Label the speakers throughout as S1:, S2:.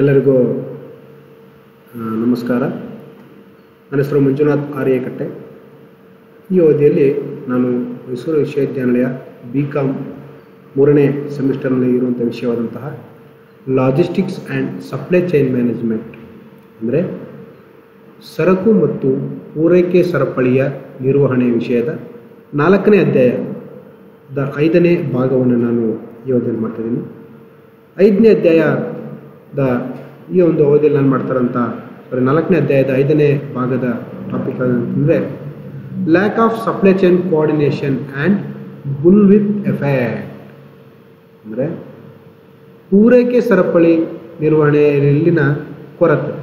S1: ಎಲ್ಲರಿಗೂ ನಮಸ್ಕಾರ. ನನ್ನ ಹೆಸರು ಮಂಜುನಾಥ್ ಆರ್ಯಕಟ್ಟೆ. ಈ ಅವಧಿಯಲ್ಲಿ ನಾನು ಮೈಸೂರು ವಿಶ್ವವಿದ್ಯಾನಿಲಯ BCom 3ನೇ ಸೆಮಿಸ್ಟರ್ನಲ್ಲಿ ಇರುವಂಥ ವಿಷಯವಾದಂತಹ logistics and supply chain management ಅಂದರೆ ಸರಕು ಮತ್ತು ಪೂರೈಕೆ ಸರಪಳಿಯ ನಿರ್ವಹಣೆ ವಿಷಯದ 4ನೇ ಅಧ್ಯಾಯದ 5ನೇ ಭಾಗವನ್ನು ನಾನು ಈ ಅವಧಿಯಲ್ಲಿ ಮಾಡ್ತಾಯಿದ್ದೀನಿ. 5ನೇ ಅಧ್ಯಾಯದ ಈ ಒಂದು ಅವಧಿಯಲ್ಲಿ ನಾನು ಮಾಡ್ತಾರಂಥ 4ನೇ ಅಧ್ಯಾಯದ 5ನೇ ಭಾಗದ ಟಾಪಿಕ್ ಅಂತಂದರೆ lack of supply chain coordination and bullwhip effect ಅಂದರೆ ಪೂರೈಕೆ ಸರಪಳಿ ನಿರ್ವಹಣೆಯಲ್ಲಿನ ಕೊರತೆ,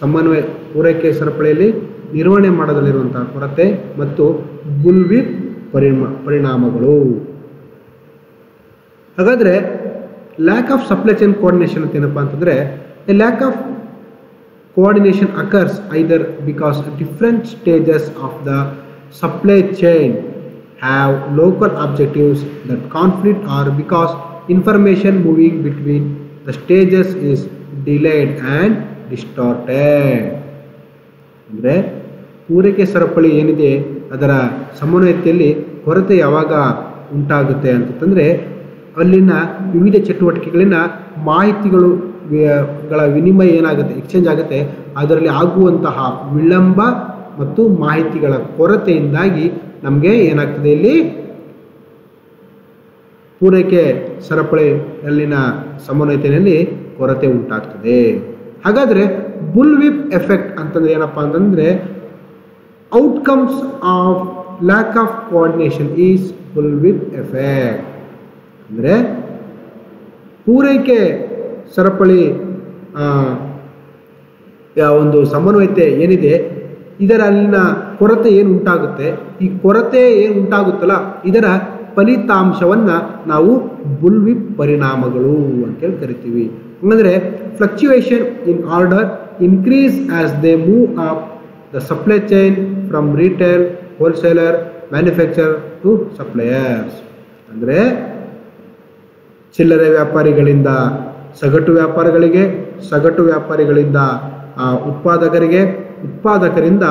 S1: ಸಮನ್ವಯ ಪೂರೈಕೆ ಸರಪಳಿಯಲ್ಲಿ ನಿರ್ವಹಣೆ ಮಾಡೋದಲ್ಲಿರುವಂಥ ಕೊರತೆ ಮತ್ತು ಬುಲ್ವಿಪ್ ಪರಿಣಾಮಗಳು. ಹಾಗಾದರೆ lac of supply chain coordination ಅಂತ ಏನಪ್ಪ ಅಂತಂದರೆ A lack of coordination occurs either because different stages of the supply chain have local objectives that conflict or because information moving between the stages is delayed and distorted. ಅಂದರೆ ಪೂರೈಕೆ ಸರಪಳಿ ಏನಿದೆ ಅದರ ಸಮನ್ವಯತೆಯಲ್ಲಿ ಕೊರತೆ ಯಾವಾಗ ಉಂಟಾಗುತ್ತೆ ಅಂತಂದರೆ ಅಲ್ಲಿನ ವಿವಿಧ ಚಟುವಟಿಕೆಗಳಿನ ಮಾಹಿತಿಗಳು ಗಳ ವಿನಿಮಯ ಏನಾಗುತ್ತೆ, ಎಕ್ಸ್ಚೇಂಜ್ ಆಗುತ್ತೆ. ಅದರಲ್ಲಿ ಆಗುವಂತಹ ವಿಳಂಬ ಮತ್ತು ಮಾಹಿತಿಗಳ ಕೊರತೆಯಿಂದಾಗಿ ನಮಗೆ ಏನಾಗ್ತದೆ, ಇಲ್ಲಿ ಪೂರೈಕೆ ಸರಪಳಿಯಲ್ಲಿನ ಸಮನ್ವಯತೆಯಲ್ಲಿ ಕೊರತೆ ಉಂಟಾಗ್ತದೆ. ಹಾಗಾದರೆ ಬುಲ್ವಿಪ್ ಎಫೆಕ್ಟ್ ಅಂತಂದ್ರೆ ಏನಪ್ಪಾ ಅಂತಂದ್ರೆ outcomes of lack of coordination is bullwhip effect. ಅಂದರೆ ಪೂರೈಕೆ ಸರಪಳಿ ಒಂದು ಸಮನ್ವಯತೆ ಏನಿದೆ ಇದರ ಅಲ್ಲಿನ ಕೊರತೆ ಏನು ಉಂಟಾಗುತ್ತೆ, ಈ ಕೊರತೆ ಏನು ಉಂಟಾಗುತ್ತಲ್ಲ ಇದರ ಫಲಿತಾಂಶವನ್ನು ನಾವು ಬುಲ್ವಿಪ್ ಪರಿಣಾಮಗಳು ಅಂತೇಳಿ ಕರಿತೀವಿ. ಅಂದರೆ fluctuation in order increase as they move up the supply chain from retail, wholesaler, manufacture to suppliers. ಅಂದರೆ ಚಿಲ್ಲರೆ ವ್ಯಾಪಾರಿಗಳಿಂದ ಸಗಟು ವ್ಯಾಪಾರಿಗಳಿಗೆ, ಸಗಟು ವ್ಯಾಪಾರಿಗಳಿಂದ ಉತ್ಪಾದಕರಿಗೆ, ಉತ್ಪಾದಕರಿಂದ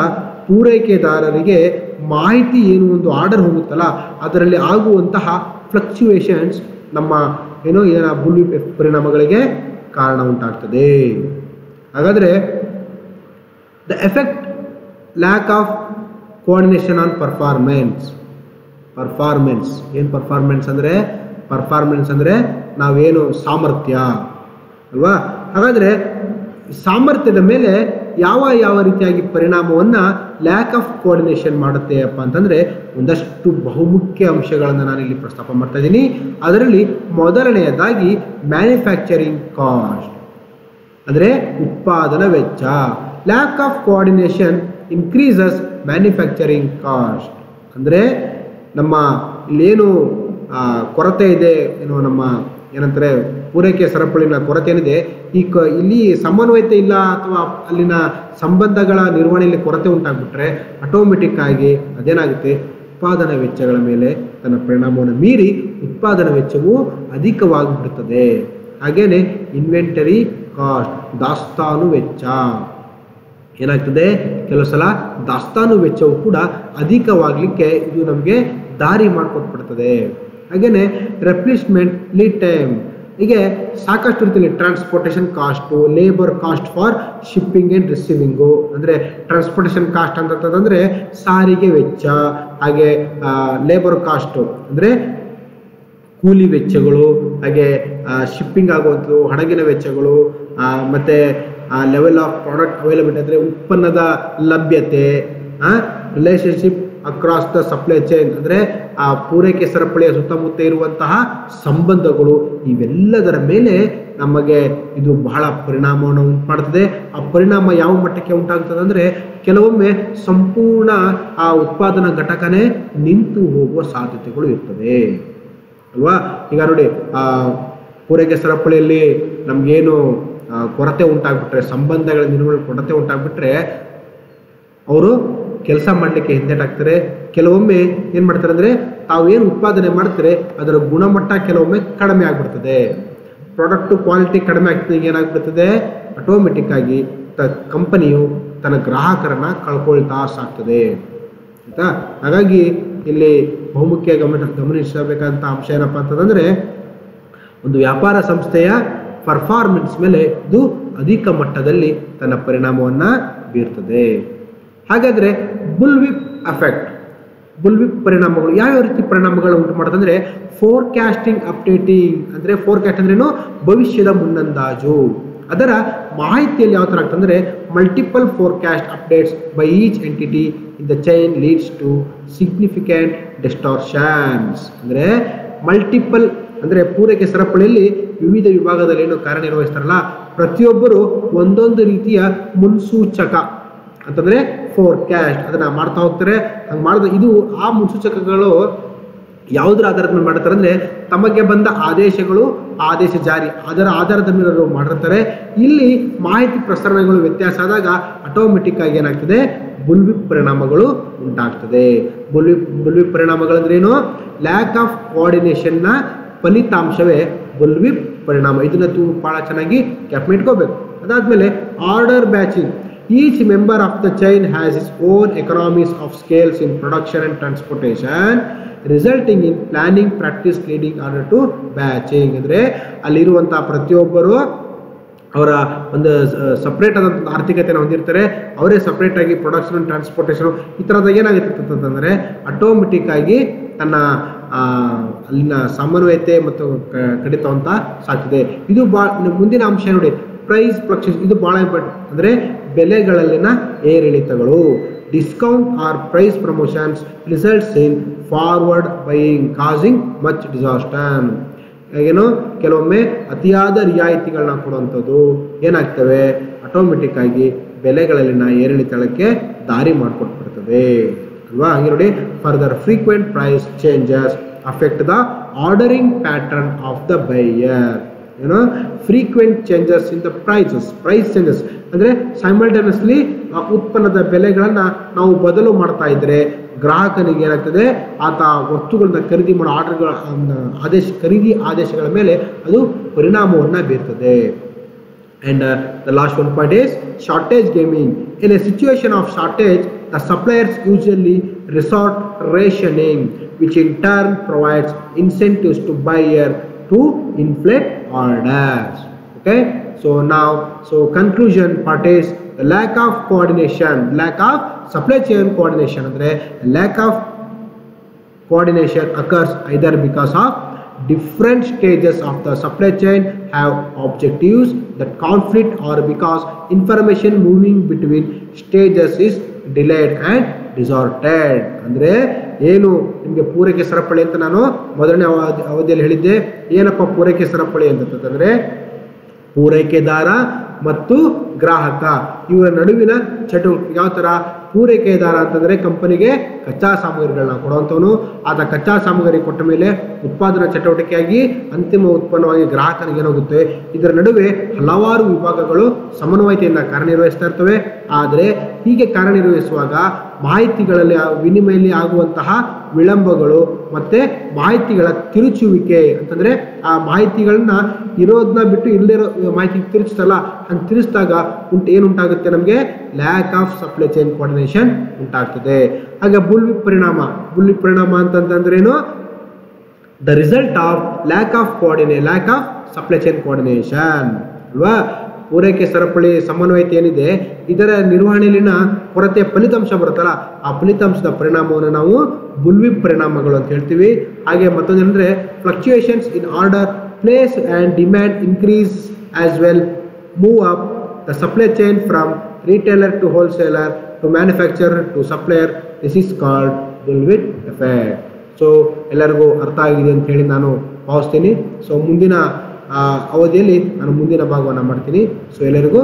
S1: ಪೂರೈಕೆದಾರರಿಗೆ ಮಾಹಿತಿ ಏನು ಒಂದು ಆರ್ಡರ್ ಹೋಗುತ್ತಲ್ಲ ಅದರಲ್ಲಿ ಆಗುವಂತಹ ಫ್ಲಕ್ಚುಯೇಷನ್ಸ್ ನಮ್ಮ ಬುಲ್ವಿಪ್ ಪರಿಣಾಮಗಳಿಗೆ ಕಾರಣ ಉಂಟಾಗ್ತದೆ. ಹಾಗಾದರೆ the effect lac of coordination on performance. ಏನು ಪರ್ಫಾರ್ಮೆನ್ಸ್ ಅಂದರೆ ನಾವೇನು ಸಾಮರ್ಥ್ಯ ಅಲ್ವಾ. ಹಾಗಾದರೆ ಸಾಮರ್ಥ್ಯದ ಮೇಲೆ ಯಾವ ರೀತಿಯಾಗಿ ಪರಿಣಾಮವನ್ನು ಲ್ಯಾಕ್ ಆಫ್ ಕೋಆರ್ಡಿನೇಷನ್ ಮಾಡುತ್ತೆ ಅಪ್ಪ ಅಂತಂದರೆ ಒಂದಷ್ಟು ಬಹುಮುಖ್ಯ ಅಂಶಗಳನ್ನು ನಾನಿಲ್ಲಿ ಪ್ರಸ್ತಾಪ ಮಾಡ್ತಾ ಇದ್ದೀನಿ. ಅದರಲ್ಲಿ ಮೊದಲನೆಯದಾಗಿ ಮ್ಯಾನುಫ್ಯಾಕ್ಚರಿಂಗ್ ಕಾಸ್ಟ್ ಅಂದರೆ ಉತ್ಪಾದನಾ ವೆಚ್ಚ. Lac of coordination increases manufacturing cost. ಅಂದರೆ ನಮ್ಮ ಇಲ್ಲೇನು ಕೊರತೆ ಇದೆ, ನಮ್ಮ ಏನಂತಾರೆ ಪೂರೈಕೆ ಸರಪಳಿನ ಕೊರತೆ ಏನಿದೆ, ಇಲ್ಲಿ ಸಮನ್ವಯತೆ ಇಲ್ಲ ಅಥವಾ ಅಲ್ಲಿನ ಸಂಬಂಧಗಳ ನಿರ್ವಹಣೆಯಲ್ಲಿ ಕೊರತೆ ಉಂಟಾಗ್ಬಿಟ್ರೆ ಆಟೋಮೆಟಿಕ್ ಆಗಿ ಅದೇನಾಗುತ್ತೆ, ಉತ್ಪಾದನಾ ವೆಚ್ಚಗಳ ಮೇಲೆ ತನ್ನ ಪರಿಣಾಮವನ್ನು ಮೀರಿ ಉತ್ಪಾದನಾ ವೆಚ್ಚವು ಅಧಿಕವಾಗಿಬಿಡುತ್ತದೆ. ಹಾಗೇನೆ ಇನ್ವೆಂಟರಿ ಕಾಸ್ಟ್, ದಾಸ್ತಾನು ವೆಚ್ಚ ಏನಾಗ್ತದೆ, ಕೆಲವು ಸಲ ದಾಸ್ತಾನು ವೆಚ್ಚವು ಕೂಡ ಅಧಿಕವಾಗಲಿಕ್ಕೆ ಇದು ನಮಗೆ ದಾರಿ ಮಾಡಿಕೊಟ್ಬಿಡ್ತದೆ. ಹಾಗೇನೆ ರೆಪ್ಲೇಸ್ಮೆಂಟ್ ಲೀಡ್ ಟೈಮ್, ಹೀಗೆ ಸಾಕಷ್ಟು ರೀತಿಯಲ್ಲಿ transportation cost, labour cost for shipping and receiving. ಅಂದರೆ ಟ್ರಾನ್ಸ್ಪೋರ್ಟೇಷನ್ ಕಾಸ್ಟ್ ಅಂತಂದರೆ ಸಾರಿಗೆ ವೆಚ್ಚ, ಹಾಗೆ ಲೇಬರ್ ಕಾಸ್ಟು ಅಂದರೆ ಕೂಲಿ ವೆಚ್ಚಗಳು, ಹಾಗೆ ಶಿಪ್ಪಿಂಗ್ ಆಗುವಂಥದ್ದು ಹಡಗಿನ ವೆಚ್ಚಗಳು, ಮತ್ತು ಲೆವೆಲ್ ಆಫ್ ಪ್ರಾಡಕ್ಟ್ ಅವೈಲಬಿಲಿಟಿ ಅಂದರೆ ಉತ್ಪನ್ನದ ಲಭ್ಯತೆ, relationship across the supply chain ಅಂದರೆ ಆ ಪೂರೈಕೆ ಸರಪಳಿಯ ಸುತ್ತಮುತ್ತ ಇರುವಂತಹ ಸಂಬಂಧಗಳು, ಇವೆಲ್ಲದರ ಮೇಲೆ ನಮಗೆ ಇದು ಬಹಳ ಪರಿಣಾಮವನ್ನು ಉಂಟು ಮಾಡ್ತದೆ. ಆ ಪರಿಣಾಮ ಯಾವ ಮಟ್ಟಕ್ಕೆ ಉಂಟಾಗ್ತದೆ ಅಂದರೆ ಕೆಲವೊಮ್ಮೆ ಸಂಪೂರ್ಣ ಆ ಉತ್ಪಾದನಾ ಘಟಕನೇ ನಿಂತು ಹೋಗುವ ಸಾಧ್ಯತೆಗಳು ಇರ್ತದೆ ಅಲ್ವಾ. ಈಗ ನೋಡಿ, ಪೂರೈಕೆ ಸರಪಳಿಯಲ್ಲಿ ನಮಗೇನು ಕೊರತೆ ಉಂಟಾಗ್ಬಿಟ್ರೆ, ಸಂಬಂಧಗಳ ನಿರ್ವಹಣೆ ಕೊರತೆ ಉಂಟಾಗ್ಬಿಟ್ರೆ ಅವರು ಕೆಲಸ ಮಾಡಲಿಕ್ಕೆ ಹಿಂದೆಟಾಗ್ತಾರೆ. ಕೆಲವೊಮ್ಮೆ ಏನು ಮಾಡ್ತಾರೆ ಅಂದರೆ ತಾವು ಏನು ಉತ್ಪಾದನೆ ಮಾಡ್ತಾರೆ ಅದರ ಗುಣಮಟ್ಟ ಕೆಲವೊಮ್ಮೆ ಕಡಿಮೆ ಆಗಿಬಿಡ್ತದೆ. ಪ್ರಾಡಕ್ಟ್ ಕ್ವಾಲಿಟಿ ಕಡಿಮೆ ಆಗ್ತದೆ, ಏನಾಗ್ಬಿಡ್ತದೆ ಆಟೋಮೆಟಿಕ್ ಆಗಿ ಕಂಪನಿಯು ತನ್ನ ಗ್ರಾಹಕರನ್ನ ಕಳ್ಕೊಳ್ತಾ ಸಾಕ್ತದೆ ಆಯ್ತಾ. ಹಾಗಾಗಿ ಇಲ್ಲಿ ಬಹುಮುಖ್ಯ ಗಮನಿಸಬೇಕಾದಂಥ ಅಂಶ ಏನಪ್ಪಾ ಅಂತಂದ್ರೆ ಒಂದು ವ್ಯಾಪಾರ ಸಂಸ್ಥೆಯ ಪರ್ಫಾರ್ಮೆನ್ಸ್ ಮೇಲೆ ಇದು ಅಧಿಕ ಮಟ್ಟದಲ್ಲಿ ತನ್ನ ಪರಿಣಾಮವನ್ನ ಬೀರ್ತದೆ. ಹಾಗಾದ್ರೆ ಬುಲ್ವಿಪ್ ಎಫೆಕ್ಟ್, ಬುಲ್ವಿಪ್ ಪರಿಣಾಮಗಳು ಯಾವ್ಯಾವ ರೀತಿ ಪರಿಣಾಮಗಳು ಉಂಟು ಮಾಡುತ್ತಂದ್ರೆ ಫೋರ್ಕಾಸ್ಟಿಂಗ್ ಅಪ್ಡೇಟಿಂಗ್, ಅಂದ್ರೆ ಫೋರ್ಕಾಸ್ಟ್ ಅಂದ್ರೇನು ಭವಿಷ್ಯದ ಮುನ್ನಂದಾಜು. ಅದರ ಮಾಹಿತಿಯಲ್ಲಿ ಯಾವ ತರ ಆಗ್ತಂದ್ರೆ multiple forecast updates by each entity in the chain leads to significant distortions. ಅಂದ್ರೆ ಮಲ್ಟಿಪಲ್ ಅಂದ್ರೆ ಪೂರೈಕೆ ಸರಪಳಿಯಲ್ಲಿ ವಿವಿಧ ವಿಭಾಗದಲ್ಲಿ ಏನು ಕಾರ್ಯನಿರ್ವಹಿಸ್ತಾರಲ್ಲ ಪ್ರತಿಯೊಬ್ಬರು ಒಂದೊಂದು ರೀತಿಯ ಮುನ್ಸೂಚಕ ಅಂತಂದ್ರೆ ಫೋರ್ಕಾಸ್ಟ್ ಅದನ್ನ ಮಾಡ್ತಾ ಹೋಗ್ತಾರೆ. ಹಂಗೆ ಮಾಡಿದ ಇದು ಆ ಮುನ್ಸೂಚಕಗಳು ಯಾವುದರ ಆಧಾರದ ಮೇಲೆ ಮಾಡ್ತಾರೆ ಅಂದ್ರೆ ತಮಗೆ ಬಂದ ಆದೇಶಗಳು, ಆದೇಶ ಜಾರಿ ಅದರ ಆಧಾರದ ಮೇಲೆ ಅವರು ಮಾಡಿರ್ತಾರೆ. ಇಲ್ಲಿ ಮಾಹಿತಿ ಪ್ರಸರಣಗಳು ವ್ಯತ್ಯಾಸ ಆದಾಗ ಆಟೋಮೆಟಿಕ್ ಆಗಿ ಏನಾಗ್ತದೆ ಬುಲ್ವಿಪ್ ಪರಿಣಾಮಗಳು ಉಂಟಾಗ್ತದೆ. ಬುಲ್ವಿಪ್ ಪರಿಣಾಮಗಳಂದ್ರೆ ಏನು? ಲ್ಯಾಕ್ ಆಫ್ ಕೋಆರ್ಡಿನೇಷನ್ ನ ಫಲಿತಾಂಶವೇ ಬುಲ್ವಿಪ್ ಪರಿಣಾಮ. ಇದನ್ನ ಬಹಳ ಚೆನ್ನಾಗಿ ಕ್ಯಾಪ್ ಇಟ್ಕೋಬೇಕು. ಅದಾದ್ಮೇಲೆ order batching. Each member of the chain has its own economies of scales in production and transportation, resulting in planning practice leading order to batching. ಅಂದ್ರೆ ಅಲ್ಲಿರುವಂತಹ ಪ್ರತಿಯೊಬ್ಬರು ಅವರ ಒಂದು ಸಪ್ರೇಟ್ ಆದಂಥ ಆರ್ಥಿಕತೆಯನ್ನು ಹೊಂದಿರ್ತಾರೆ. ಅವರೇ ಸಪ್ರೇಟ್ ಆಗಿ ಪ್ರೊಡಕ್ಷನ್ ಟ್ರಾನ್ಸ್ಪೋರ್ಟೇಷನ್ ಈ ಥರದ ಏನಾಗುತ್ತೆ ಅಂತಂದರೆ ಆಟೋಮೆಟಿಕ್ ಆಗಿ ತನ್ನ ಅಲ್ಲಿನ ಸಮನ್ವಯತೆ ಮತ್ತು ಕಡಿತ ಅಂತ ಸಾಕ್ತದೆ. ಇದು ಮುಂದಿನ ಅಂಶ ನೋಡಿ ಪ್ರೈಸ್ ಫ್ಲಕ್ಚುಯೇಷನ್. ಇದು ಬಹಳ ಇಂಪಾರ್ಟೆಂಟ್. ಅಂದರೆ ಬೆಲೆಗಳಲ್ಲಿನ ಏರಿಳಿತಗಳು. Discount or price promotions results in forward buying causing much disaster. ಏನು ಕೆಲವೊಮ್ಮೆ ಅತಿಯಾದ ರಿಯಾಯಿತಿಗಳನ್ನ ಕೊಡುವಂಥದ್ದು ಏನಾಗ್ತವೆ ಆಟೋಮೆಟಿಕ್ ಆಗಿ ಬೆಲೆಗಳಲ್ಲಿನ ಏರಿಳಿತಕ್ಕೆ ದಾರಿ ಮಾಡಿಕೊಟ್ಬಿಡ್ತದೆ ಅಲ್ವಾ. ಹಂಗೆ ನೋಡಿ further frequent price changes affect the ordering pattern of the buyer. ಏನೋ frequent changes in the price changes ಅಂದ್ರೆ ಸೈಮಲ್ಟೇನಿಯಸ್ಲಿ ಉತ್ಪನ್ನದ ಬೆಲೆಗಳನ್ನ ನಾವು ಬದಲು ಮಾಡ್ತಾ ಇದ್ರೆ ಗ್ರಾಹಕನಿಗೆ ಏನಾಗ್ತದೆ ಆತ ವಸ್ತುಗಳನ್ನ ಖರೀದಿ ಮಾಡೋ ಆರ್ಡರ್ಗಳ ಖರೀದಿ ಆದೇಶಗಳ ಮೇಲೆ ಅದು ಪರಿಣಾಮವನ್ನ ಬೀರ್ತದೆ. And the last one point is shortage gaming. In a situation of shortage, the suppliers usually resort rationing, which in turn provides incentives to buyer to inflate orders. Okay, so conclusion part is the lack of coordination, lack of supply chain coordination. Andre lack of coordination occurs either because of different stages of the supply chain have objectives that conflict or because information moving between stages is delayed and distorted. ಅಂದ್ರೆ ಏನು ನಿಮಗೆ ಪೂರೈಕೆ ಸರಪಳಿ ಅಂತ ನಾನು ಮೊದಲನೇ ಅವಧಿಯಲ್ಲಿ ಹೇಳಿದ್ದೆ. ಏನಪ್ಪ ಪೂರೈಕೆ ಸರಪಳಿ ಅಂತಂದ್ರೆ ಪೂರೈಕೆದಾರ ಮತ್ತು ಗ್ರಾಹಕ ಇವರ ನಡುವಿನ ಚಟುವಟಿಕೆ. ಯಾವ ತರ ಪೂರೈಕೆದಾರ ಅಂತಂದ್ರೆ ಕಂಪನಿಗೆ ಕಚ್ಚಾ ಸಾಮಗ್ರಿಗಳನ್ನ ಕೊಡುವಂಥವನು. ಆತ ಕಚ್ಚಾ ಸಾಮಗ್ರಿ ಕೊಟ್ಟ ಮೇಲೆ ಉತ್ಪಾದನಾ ಚಟುವಟಿಕೆಯಾಗಿ ಅಂತಿಮ ಉತ್ಪನ್ನವಾಗಿ ಗ್ರಾಹಕನಿಗೆ ಏನಾಗುತ್ತೆ. ಇದರ ನಡುವೆ ಹಲವಾರು ವಿಭಾಗಗಳು ಸಮನ್ವಯತೆಯಿಂದ ಕಾರ್ಯನಿರ್ವಹಿಸ್ತಾ ಇರ್ತವೆ. ಆದರೆ ಹೀಗೆ ಕಾರ್ಯನಿರ್ವಹಿಸುವಾಗ ಮಾಹಿತಿಗಳಲ್ಲಿ ವಿನಿಮಯದಲ್ಲಿ ಆಗುವಂತಹ ವಿಳಂಬಗಳು ಮತ್ತೆ ಮಾಹಿತಿಗಳ ತಿರುಚುವಿಕೆ ಅಂತಂದ್ರೆ ಆ ಮಾಹಿತಿಗಳನ್ನ ಇರೋದನ್ನ ಬಿಟ್ಟು ಇಲ್ಲದಿರೋ ಮಾಹಿತಿ ತಿರುಚಿಸಲ್ಲ. ಹಂಗೆ ತಿರುಚಿದಾಗ ಏನುಂಟಾಗುತ್ತೆ ನಮಗೆ lac of supply chain coordination ಉಂಟಾಗ್ತದೆ. ಹಾಗೆ ಬುಲ್ವಿಪ್ ಪರಿಣಾಮ ಅಂತಂದ್ರೇನು? The result of lack of supply chain coordination ಅಲ್ವಾ. ಪೂರೈಕೆ ಸರಪಳಿ ಸಮನ್ವಯತೆ ಏನಿದೆ ಇದರ ನಿರ್ವಹಣೆಯಲ್ಲಿನ ಕೊರತೆ ಫಲಿತಾಂಶ ಬರುತ್ತಲ್ಲ ಆ ಫಲಿತಾಂಶದ ಪರಿಣಾಮವನ್ನು ನಾವು ಬುಲ್ವಿಪ್ ಪರಿಣಾಮಗಳು ಅಂತ ಹೇಳ್ತೀವಿ. ಹಾಗೆ ಮತ್ತೊಂದೇನೆಂದ್ರೆ fluctuations in order place and demand increase as well move up the supply chain from retailer to wholesaler to manufacturer to supplier. This is called bullwhip effect. So ಎಲ್ಲರಿಗೂ ಅರ್ಥ ಆಗಿದೆ ಅಂತ ಹೇಳಿ ನಾನು ಭಾವಿಸ್ತೀನಿ. ಸೊ ಮುಂದಿನ ಅವಧಿಯಲ್ಲಿ ನಾನು ಮುಂದಿನ ಭಾಗವನ್ನು ಮಾಡ್ತೀನಿ. ಸೊ ಎಲ್ಲರಿಗೂ